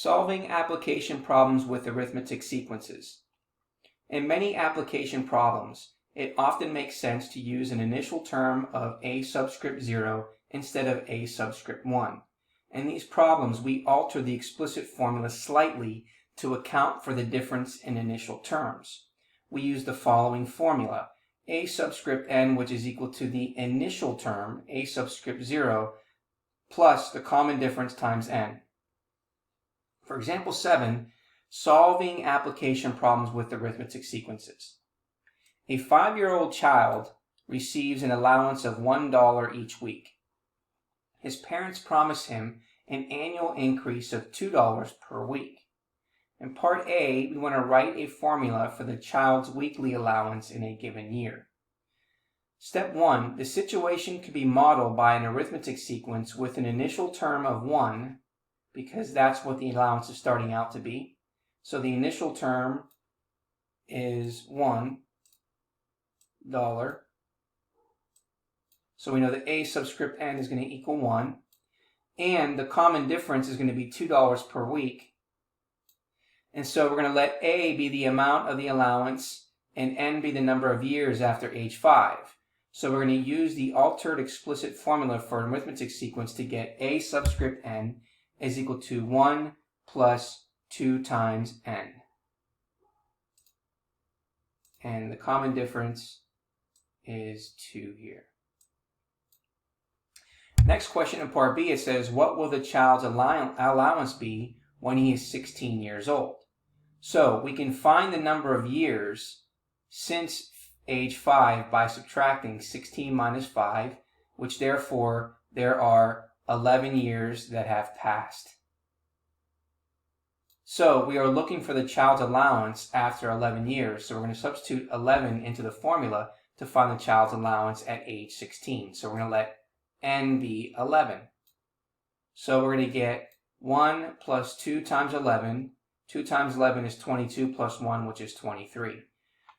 Solving application problems with arithmetic sequences. In many application problems, it often makes sense to use an initial term of a subscript 0 instead of a subscript 1. In these problems, we alter the explicit formula slightly to account for the difference in initial terms. We use the following formula: a subscript n, which is equal to the initial term, a subscript 0, plus the common difference times n. For example 7, solving application problems with arithmetic sequences. A 5-year-old child receives an allowance of $1 each week. His parents promise him an annual increase of $2 per week. In part A, we want to write a formula for the child's weekly allowance in a given year. Step 1, the situation could be modeled by an arithmetic sequence with an initial term of 1, because that's what the allowance is starting out to be. So the initial term is $1. So we know that a subscript n is going to equal 1. And the common difference is going to be $2 per week. And so we're going to let a be the amount of the allowance and n be the number of years after age 5. So we're going to use the altered explicit formula for an arithmetic sequence to get a subscript n is equal to 1 plus 2 times n. And the common difference is 2 here. Next question in part B, it says, what will the child's allowance be when he is 16 years old? So we can find the number of years since age 5 by subtracting 16 minus 5, which therefore there are 11 years that have passed. So we are looking for the child's allowance after 11 years. So we're going to substitute 11 into the formula to find the child's allowance at age 16. So we're going to let n be 11. So we're going to get 1 plus 2 times 11. 2 times 11 is 22 plus 1, which is 23.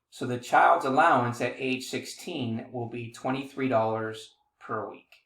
So the child's allowance at age 16 will be $23 per week.